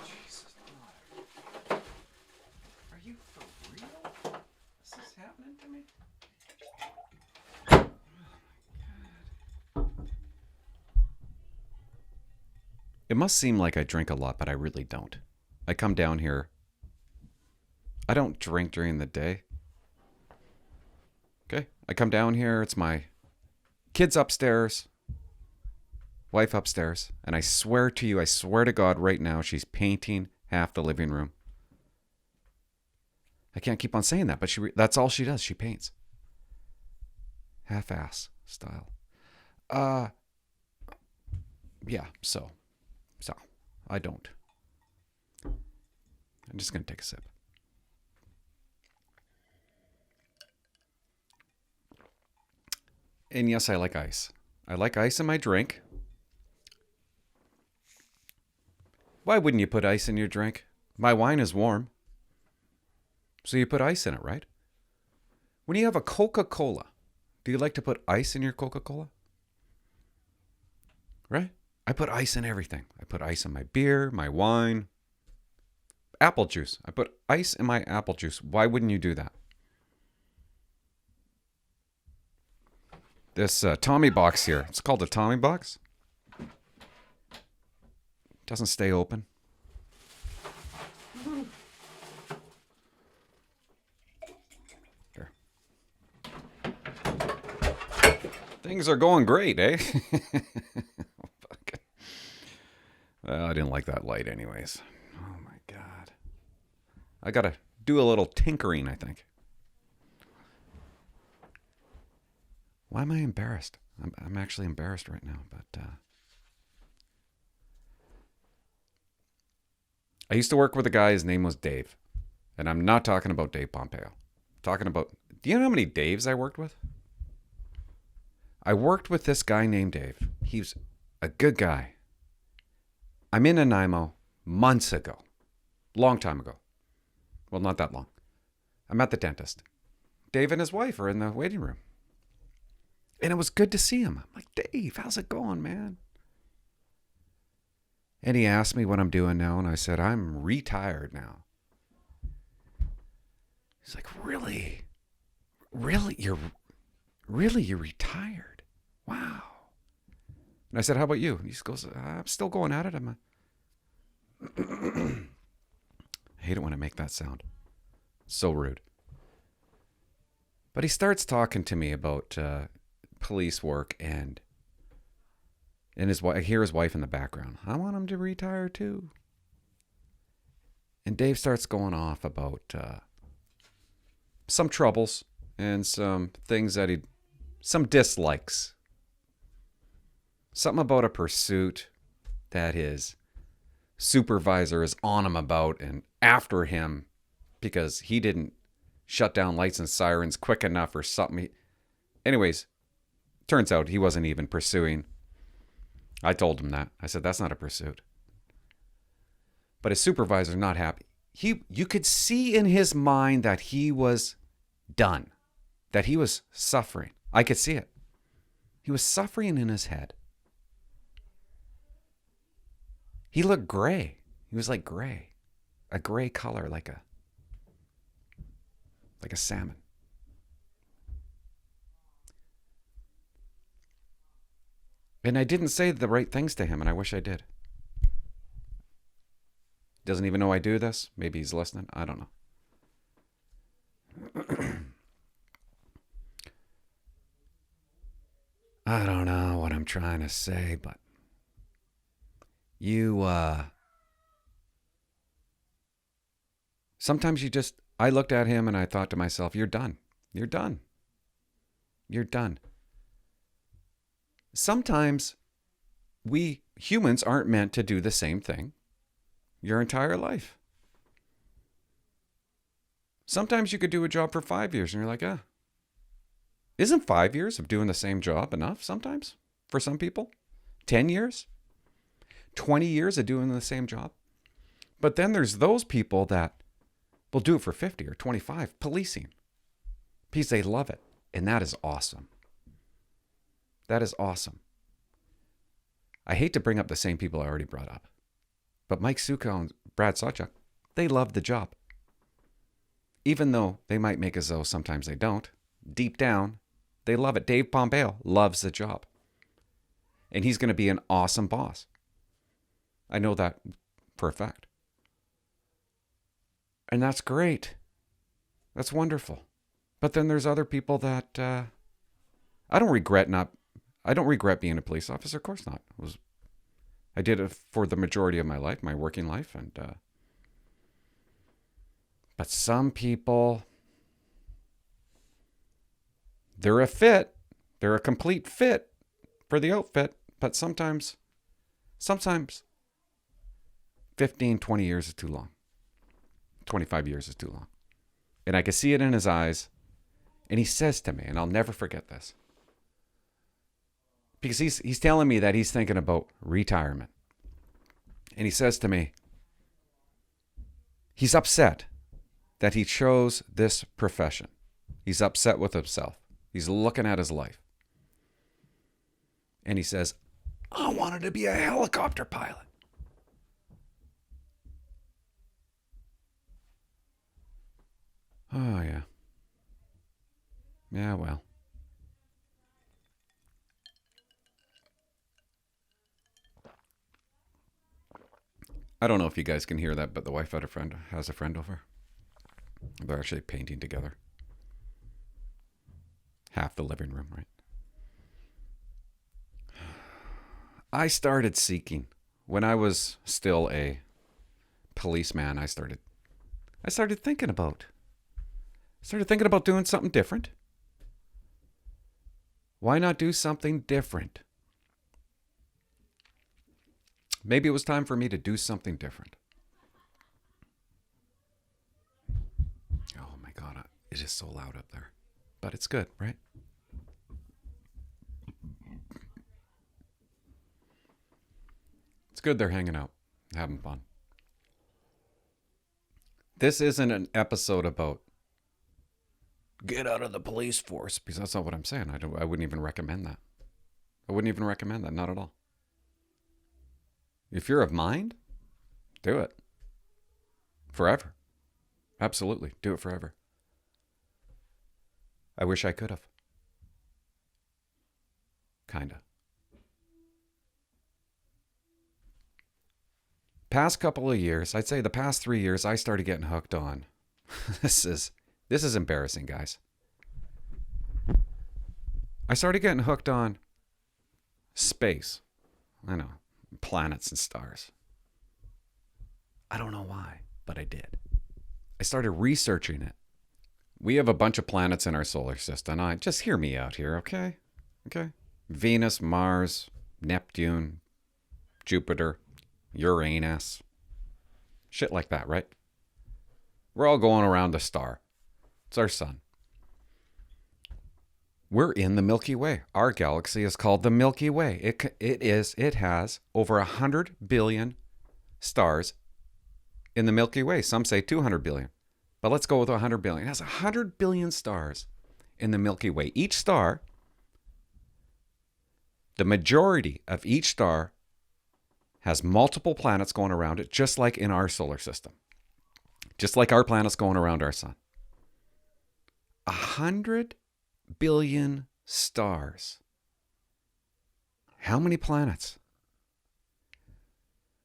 Jesus, are you for real? This is happening to me? It must seem like I drink a lot, but I really don't. I come down here. I don't drink during the day. Okay? I come down here. It's my kids upstairs, wife upstairs. And I swear to you, I swear to God right now, she's painting half the living room. I can't keep on saying that, but that's all she does. She paints. Half-ass style. Yeah, so I don't. I'm just going to take a sip. And yes, I like ice. I like ice in my drink. Why wouldn't you put ice in your drink? My wine is warm. So you put ice in it, right? When you have a Coca-Cola, do you like to put ice in your Coca-Cola? Right? I put ice in everything. I put ice in my beer, my wine, apple juice. I put ice in my apple juice. Why wouldn't you do that? This Tommy box here, it's called a Tommy box. Doesn't stay open. Here. Things are going great, eh? Well, I didn't like that light anyways. Oh my God. I gotta do a little tinkering, I think. Why am I embarrassed? I'm actually embarrassed right now, but I used to work with a guy, his name was Dave. And I'm not talking about Dave Pompeo. I'm talking about, do you know how many Daves I worked with? I worked with this guy named Dave. He's a good guy. I'm in Nanaimo months ago. Long time ago. Well, not that long. I'm at the dentist. Dave and his wife are in the waiting room. And it was good to see him. I'm like, Dave, how's it going, man? And he asked me what I'm doing now, and I said, I'm retired now. He's like, really? Really? You're retired? Wow. And I said, how about you? He goes, I'm still going at it. I hate it when I make that sound. So rude. But he starts talking to me about police work and his wife. I hear his wife in the background. I want him to retire too. And Dave starts going off about some troubles and some things that some dislikes. Something about a pursuit that his supervisor is on him about and after him because he didn't shut down lights and sirens quick enough or something. Anyways, turns out he wasn't even pursuing. I told him that. I said, that's not a pursuit. But his supervisor's not happy. You could see in his mind that he was done, that he was suffering. I could see it. He was suffering in his head. He looked gray. He was like gray. A gray color, like a salmon. And I didn't say the right things to him, and I wish I did. Doesn't even know I do this. Maybe he's listening. I don't know. I don't know what I'm trying to say, but sometimes I looked at him and I thought to myself, you're done. You're done. You're done. Sometimes we humans aren't meant to do the same thing your entire life. Sometimes you could do a job for 5 years and you're like, isn't 5 years of doing the same job enough sometimes for some people? 10 years? 20 years of doing the same job? But then there's those people that will do it for 50 or 25, policing. Because they love it. And that is awesome. That is awesome. I hate to bring up the same people I already brought up. But Mike Suko and Brad Sawchuk, they love the job. Even though they might make as though sometimes they don't, deep down, they love it. Dave Pompeo loves the job. And he's going to be an awesome boss. I know that for a fact. And that's great. That's wonderful. But then there's other people that I don't regret being a police officer. Of course not. I did it for the majority of my life, my working life, and but some people, they're a fit. They're a complete fit for the outfit, but sometimes 15, 20 years is too long. 25 years is too long. And I can see it in his eyes. And he says to me, and I'll never forget this, because he's telling me that he's thinking about retirement. And he says to me, he's upset that he chose this profession. He's upset with himself. He's looking at his life. And he says, I wanted to be a helicopter pilot. Oh, yeah. Yeah, well. I don't know if you guys can hear that, but the wife has a friend over. They're actually painting together. Half the living room, right? I started seeking when I was still a policeman. I started thinking about doing something different. Why not do something different? Maybe it was time for me to do something different. Oh my God, it is so loud up there. But it's good, right? It's good they're hanging out, having fun. This isn't an episode about get out of the police force, because that's not what I'm saying. I wouldn't even recommend that. Not at all. If you're of mind, do it. Forever. Absolutely. Do it forever. I wish I could have. Kinda. Past couple of years, I'd say the past 3 years, I started getting hooked on. This is embarrassing, guys. I started getting hooked on space. I know. Planets and stars. I don't know why, but I did. I started researching it. We have a bunch of planets in our solar system. Just hear me out here, okay? Okay? Venus, Mars, Neptune, Jupiter, Uranus. Shit like that, right? We're all going around a star. It's our sun. We're in the Milky Way. Our galaxy is called the Milky Way. It has over 100 billion stars in the Milky Way. Some say 200 billion. But let's go with 100 billion. It has 100 billion stars in the Milky Way. Each star, the majority of each star has multiple planets going around it, just like in our solar system. Just like our planets going around our sun. 100 billion stars. How many planets?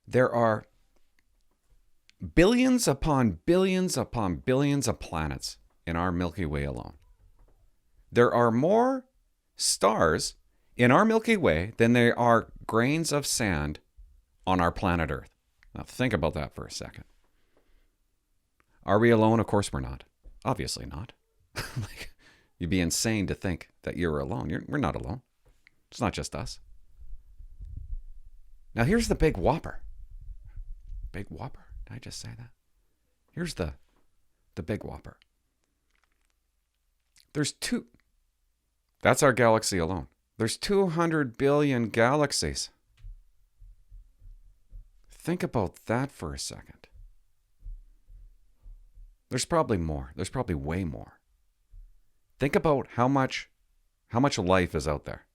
There are billions upon billions upon billions of planets in our Milky Way alone. There are more stars in our Milky Way than there are grains of sand on our planet Earth. Now think about that for a second. Are we alone? Of course we're not. Obviously not. You'd be insane to think that you're alone. We're not alone. It's not just us. Now here's the big whopper. Big whopper? Did I just say that? Here's the big whopper. That's our galaxy alone. There's 200 billion galaxies. Think about that for a second. There's probably more. There's probably way more. Think about how much life is out there.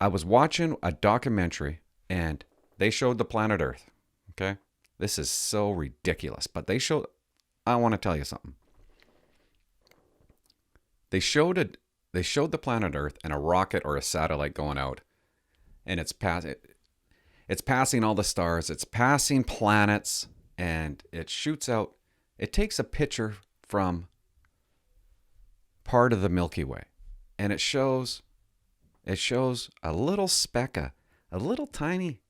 I was watching a documentary and they showed the planet Earth. Okay? This is so ridiculous, but I want to tell you something. They showed the planet Earth and a rocket or a satellite going out, and it's passing all the stars, it's passing planets, and it shoots out. It takes a picture from part of the Milky Way, and it shows a little speck, a little tiny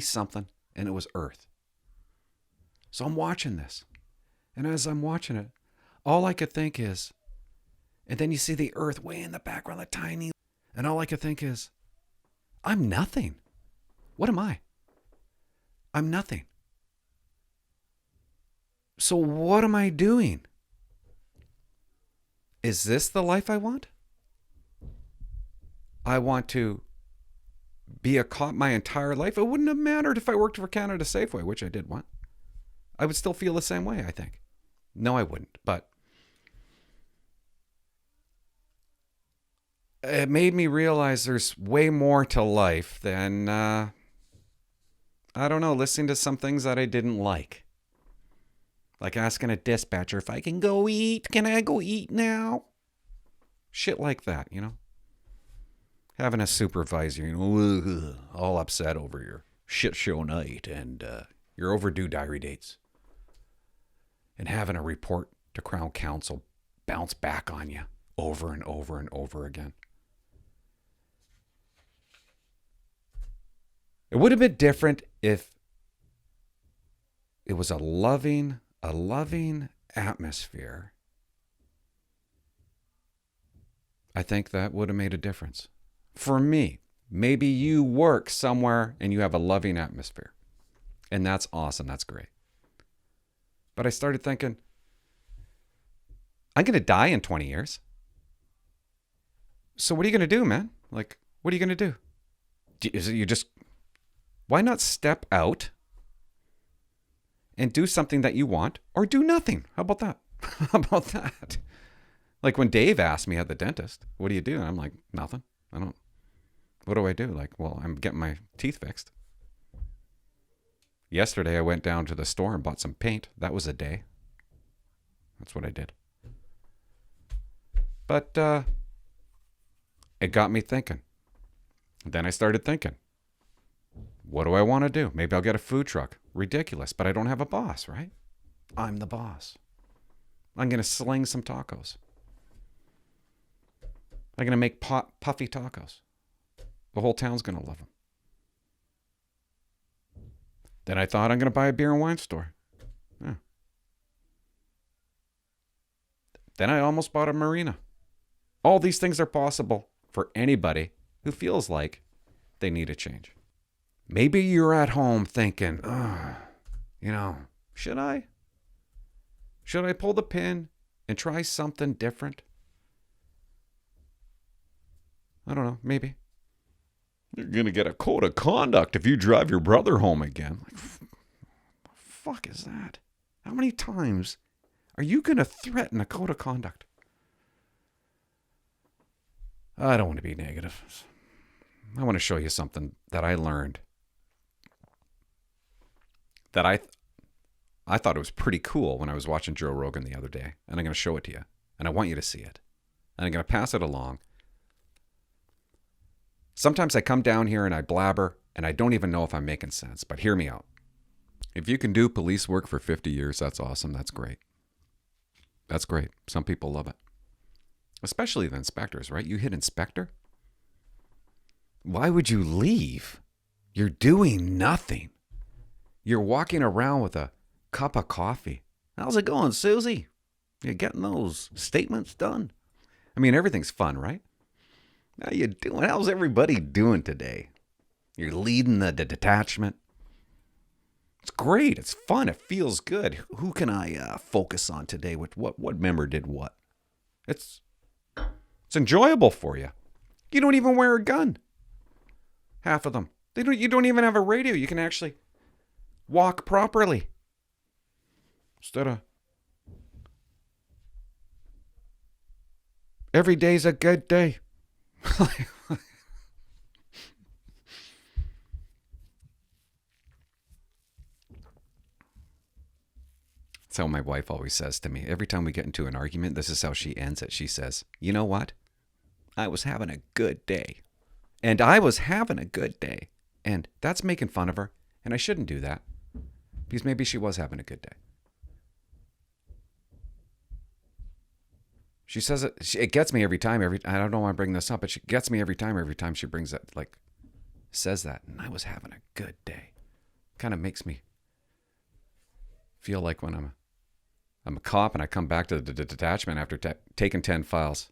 something, and it was Earth. So I'm watching this, and as I'm watching it, all I could think is, and then you see the Earth way in the background, the tiny, and all I could think is, I'm nothing. What am I? I'm nothing. So what am I doing? Is this the life I want? I want to be a cop my entire life. It wouldn't have mattered if I worked for Canada Safeway, which I did want. I would still feel the same way, I think. No, I wouldn't. But it made me realize there's way more to life than, I don't know, listening to some things that I didn't like. Like asking a dispatcher if I can go eat. Can I go eat now? Shit like that, you know? Having a supervisor, you know, all upset over your shit show night and your overdue diary dates. And having a report to Crown Council bounce back on you over and over and over again. It would have been different if it was a loving atmosphere. I think that would have made a difference. For me, maybe you work somewhere and you have a loving atmosphere. And that's awesome. That's great. But I started thinking, I'm going to die in 20 years. So what are you going to do, man? Like, what are you going to do? Is it you just, why not step out and do something that you want or do nothing? How about that? How about that? Like when Dave asked me at the dentist, what do you do? And I'm like, nothing. What do I do? Like, well, I'm getting my teeth fixed. Yesterday, I went down to the store and bought some paint. That was a day. That's what I did. But it got me thinking. Then I started thinking, what do I want to do? Maybe I'll get a food truck. Ridiculous, but I don't have a boss, right? I'm the boss. I'm going to sling some tacos. I'm going to make puffy tacos. The whole town's going to love them. Then I thought I'm going to buy a beer and wine store. Yeah. Then I almost bought a marina. All these things are possible for anybody who feels like they need a change. Maybe you're at home thinking, should I? Should I pull the pin and try something different? I don't know, maybe. You're going to get a code of conduct if you drive your brother home again. Like, the fuck is that? How many times are you going to threaten a code of conduct? I don't want to be negative. I want to show you something that I learned that I thought it was pretty cool when I was watching Joe Rogan the other day. And I'm going to show it to you. And I want you to see it. And I'm going to pass it along. Sometimes I come down here and I blabber, and I don't even know if I'm making sense, but hear me out. If you can do police work for 50 years, that's awesome. That's great. That's great. Some people love it. Especially the inspectors, right? You hit inspector. Why would you leave? You're doing nothing. You're walking around with a cup of coffee. How's it going, Susie? You getting those statements done? I mean, everything's fun, right? How you doing? How's everybody doing today? You're leading the detachment. It's great. It's fun. It feels good. Who can I focus on today? With what member did what? It's enjoyable for you. You don't even wear a gun. Half of them. You don't even have a radio. You can actually walk properly. Instead of every day's a good day. That's how my wife always says to me. Every time we get into an argument, this is how she ends it. She says, you know what? I was having a good day. And I was having a good day. And that's making fun of her. And I shouldn't do that. Because maybe she was having a good day. She says it. It gets me every time. I don't know why I bring this up, but she gets me every time she brings it, like, says that. And I was having a good day. Kind of makes me feel like when I'm a cop and I come back to the detachment after taking 10 files.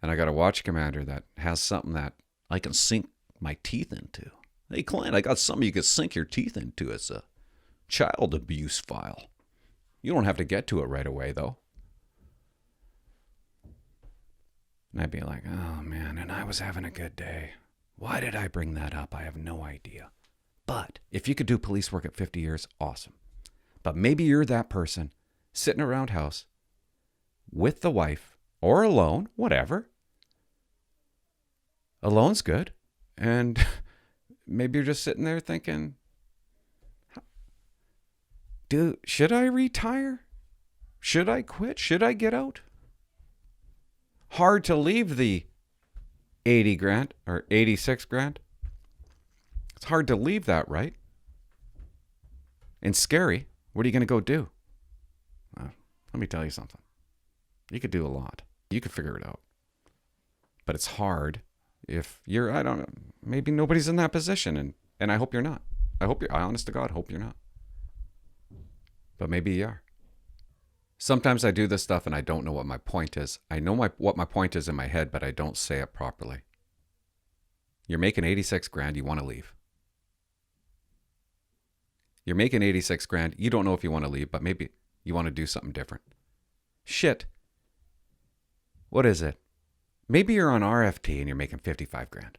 And I got a watch commander that has something that I can sink my teeth into. Hey, Clint, I got something you can sink your teeth into. It's a child abuse file. You don't have to get to it right away, though. And I'd be like, oh, man, and I was having a good day. Why did I bring that up? I have no idea. But if you could do police work at 50 years, awesome. But maybe you're that person sitting around house with the wife or alone, whatever. Alone's good. And maybe you're just sitting there thinking, dude, should I retire? Should I quit? Should I get out? Hard to leave the 80 grand or 86 grand. It's hard to leave that, right? And scary. What are you going to go do? Well, let me tell you something. You could do a lot. You could figure it out. But it's hard if you're, I don't know, maybe nobody's in that position. And I hope you're not. I honest to God, hope you're not. But maybe you are. Sometimes I do this stuff and I don't know what my point is. I know what my point is in my head, but I don't say it properly. You're making 86 grand, you want to leave. You're making 86 grand, you don't know if you want to leave, but maybe you want to do something different. Shit. What is it? Maybe you're on RFT and you're making 55 grand.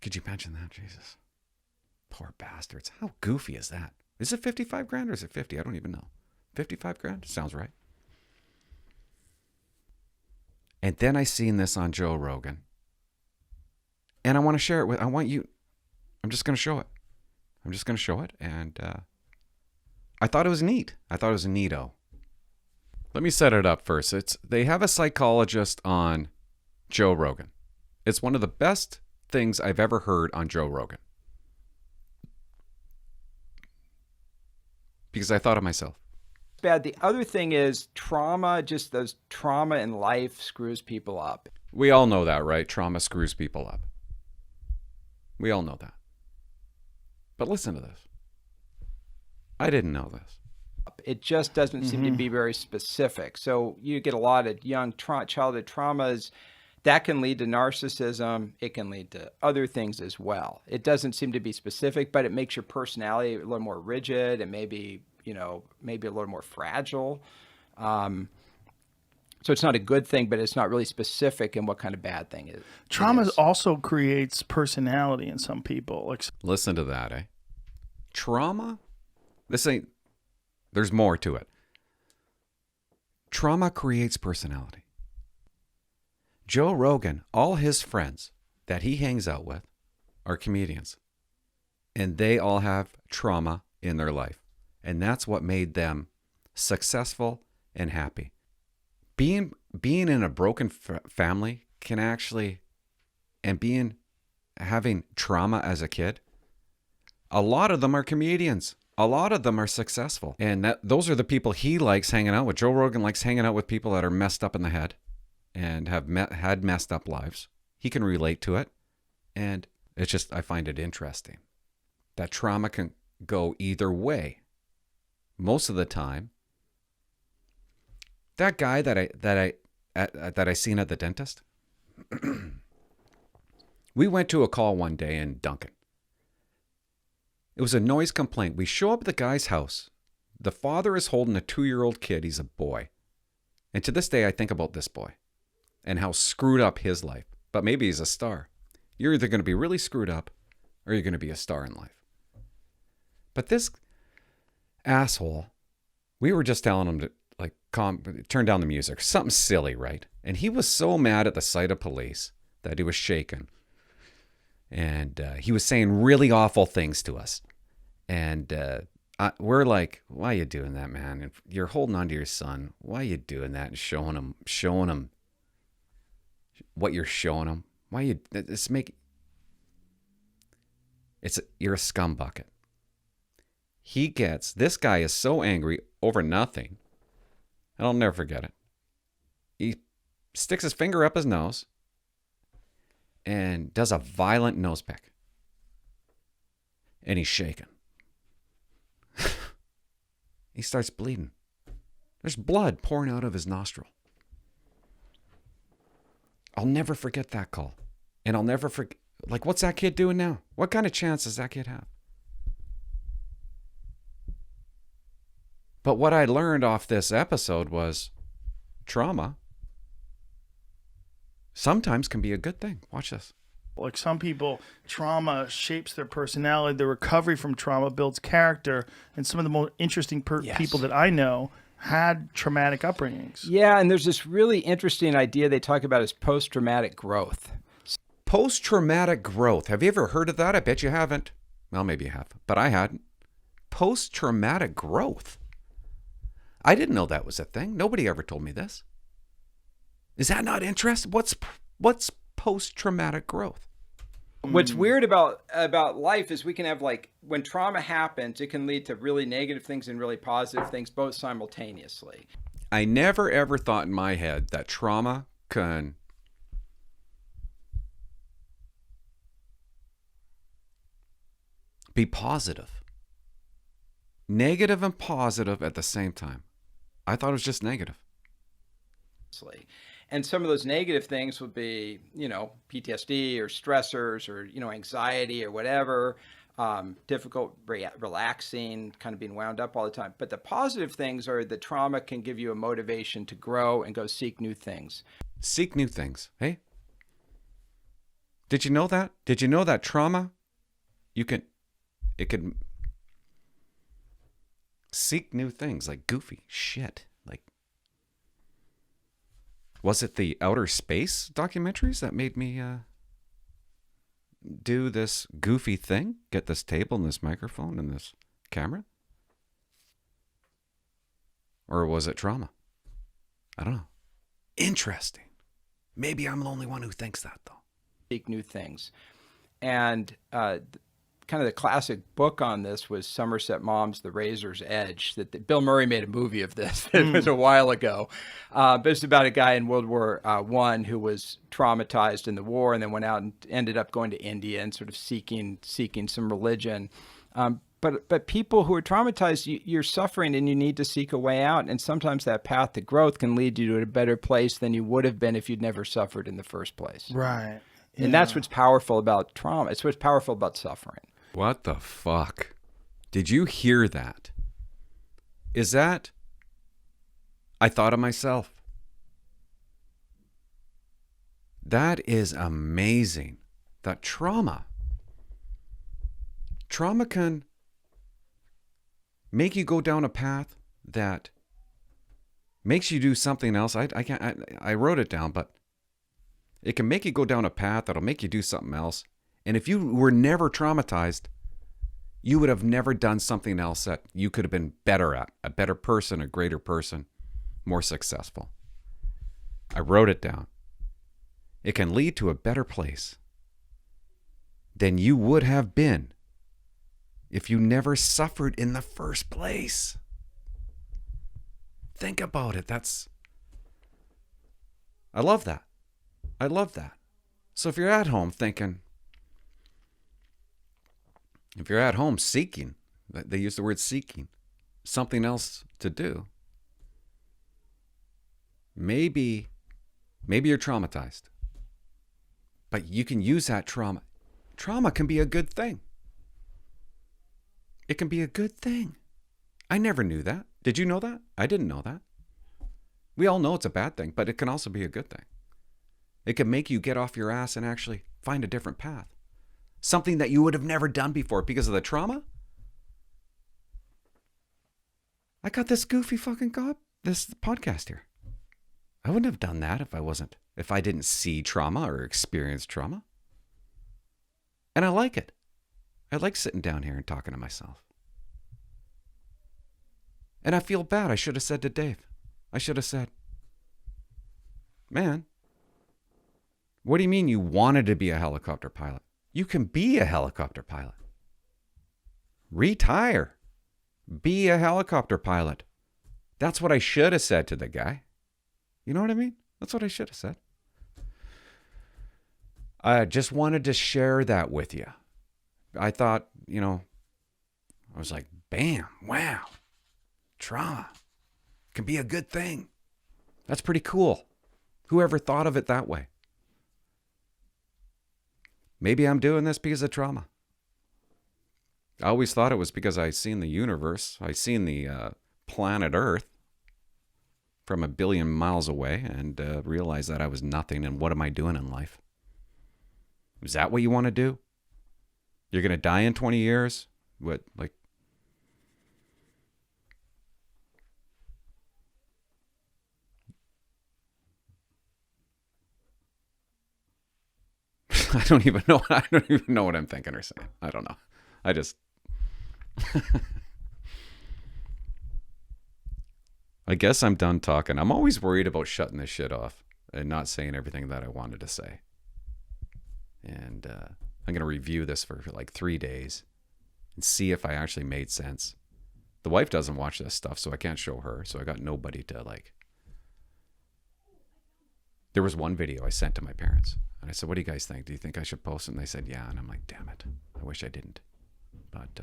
Could you imagine that? Jesus. Poor bastards. How goofy is that? Is it 55 grand or is it 50? I don't even know. 55 grand? Sounds right. And then I seen this on Joe Rogan. And I want to share it with, I'm just going to show it. And I thought it was neat. I thought it was neato. Let me set it up first. They have a psychologist on Joe Rogan. It's one of the best things I've ever heard on Joe Rogan. Because I thought of myself. Bad. The other thing is trauma, just those trauma in life screws people up. We all know that, right? Trauma screws people up. We all know that. But listen to this. I didn't know this. It just doesn't seem to be very specific. So you get a lot of young childhood traumas that can lead to narcissism. It can lead to other things as well. It doesn't seem to be specific, but it makes your personality a little more rigid and maybe a little more fragile. So it's not a good thing, but it's not really specific in what kind of bad thing it is. Trauma also creates personality in some people. Listen to that, eh? Trauma? There's more to it. Trauma creates personality. Joe Rogan, all his friends that he hangs out with are comedians. And they all have trauma in their life. And that's what made them successful and happy. Being in a broken family can actually, and having trauma as a kid, a lot of them are comedians. A lot of them are successful. And those are the people he likes hanging out with. Joe Rogan likes hanging out with people that are messed up in the head and have had messed up lives. He can relate to it. And it's just, I find it interesting that trauma can go either way. Most of the time, that guy that I seen at the dentist, we went to a call one day in Duncan. It was a noise complaint. We show up at the guy's house. The father is holding a 2-year-old kid. He's a boy. And to this day, I think about this boy and how screwed up his life. But maybe he's a star. You're either going to be really screwed up or you're going to be a star in life. But this asshole We were just telling him to like turn down the music, something silly, right? And he was so mad at the sight of police that he was shaking. And he was saying really awful things to us. And we're like, why are you doing that, man? And you're holding on to your son. Why are you doing that? And showing him what you're showing him. Why you this make you're a scum bucket. This guy is so angry over nothing. And I'll never forget it. He sticks his finger up his nose and does a violent nose pick. And he's shaking. He starts bleeding. There's blood pouring out of his nostril. I'll never forget that call. And I'll never forget, like, what's that kid doing now? What kind of chance does that kid have? But what I learned off this episode was trauma sometimes can be a good thing. Watch this. Like some people, trauma shapes their personality. The recovery from trauma builds character. And some of the most interesting people that I know had traumatic upbringings. Yeah, and there's this really interesting idea they talk about as post-traumatic growth. Post-traumatic growth. Have you ever heard of that? I bet you haven't. Well, maybe you have, but I hadn't. Post-traumatic growth. I didn't know that was a thing. Nobody ever told me this. Is that not interesting? What's post-traumatic growth? What's weird about life is we can have, like, when trauma happens, it can lead to really negative things and really positive things both simultaneously. I never ever thought in my head that trauma can be positive. Negative and positive at the same time. I thought it was just negative. And some of those negative things would be, PTSD or stressors or, anxiety or whatever, difficult relaxing, kind of being wound up all the time. But the positive things are the trauma can give you a motivation to grow and go seek new things. Seek new things. Hey, did you know that? Did you know that trauma, it could seek new things, like goofy shit. Like, was it the outer space documentaries that made me do this goofy thing? Get this table and this microphone and this camera? Or was it trauma? I don't know. Interesting. Maybe I'm the only one who thinks that, though. Seek new things. And kind of the classic book on this was Somerset Maugham's The Razor's Edge. That Bill Murray made a movie of this. It was a while ago. But it's about a guy in World War I who was traumatized in the war and then went out and ended up going to India and sort of seeking some religion. But people who are traumatized, you're suffering and you need to seek a way out. And sometimes that path to growth can lead you to a better place than you would have been if you'd never suffered in the first place. Right. Yeah. And that's what's powerful about trauma. It's what's powerful about suffering. What the fuck? Did you hear that? Is that... I thought of myself. That is amazing. That trauma can make you go down a path that makes you do something else. I wrote it down, but it can make you go down a path that'll make you do something else. And if you were never traumatized, you would have never done something else that you could have been better at, a better person, a greater person, more successful. I wrote it down. It can lead to a better place than you would have been if you never suffered in the first place. Think about it. I love that. I love that. So if you're at home thinking, if you're at home seeking, they use the word seeking, something else to do, maybe you're traumatized, but you can use that trauma. Trauma can be a good thing. It can be a good thing. I never knew that. Did you know that? I didn't know that. We all know it's a bad thing, but it can also be a good thing. It can make you get off your ass and actually find a different path. Something that you would have never done before because of the trauma. I got this goofy fucking this podcast here. I wouldn't have done that if I didn't see trauma or experience trauma. And I like it. I like sitting down here and talking to myself. And I feel bad. I should have said to Dave, I should have said, man, what do you mean you wanted to be a helicopter pilot? You can be a helicopter pilot. Retire. Be a helicopter pilot. That's what I should have said to the guy. You know what I mean? That's what I should have said. I just wanted to share that with you. I thought, I was like, bam, wow, trauma can be a good thing. That's pretty cool. Whoever thought of it that way? Maybe I'm doing this because of trauma. I always thought it was because I seen the universe. I seen the planet Earth from 1 billion miles away and realized that I was nothing. And what am I doing in life? Is that what you want to do? You're going to die in 20 years? What, like... I don't even know what I'm thinking or saying. I don't know. I just... I guess I'm done talking. I'm always worried about shutting this shit off and not saying everything that I wanted to say. And I'm going to review this for like 3 days and see if I actually made sense. The wife doesn't watch this stuff, so I can't show her. So I got nobody to like... There was one video I sent to my parents. And I said, what do you guys think? Do you think I should post it? And they said, yeah. And I'm like, damn it. I wish I didn't. But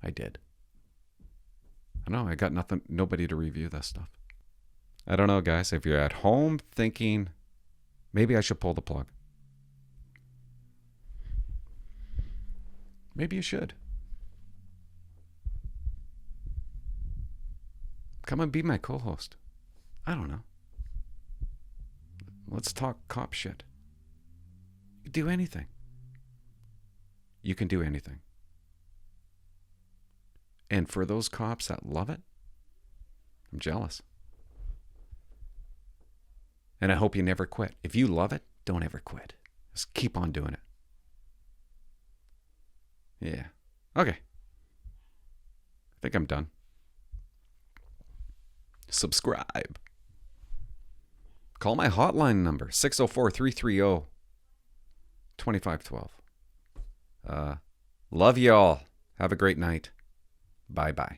I did. I know, I got nobody to review this stuff. I don't know, guys. If you're at home thinking, maybe I should pull the plug. Maybe you should. Come and be my co-host. I don't know. Let's talk cop shit. You can do anything. You can do anything. And for those cops that love it, I'm jealous. And I hope you never quit. If you love it, don't ever quit. Just keep on doing it. Yeah. Okay. I think I'm done. Subscribe. Call my hotline number, 604-330-2512. Love y'all. Have a great night. Bye-bye.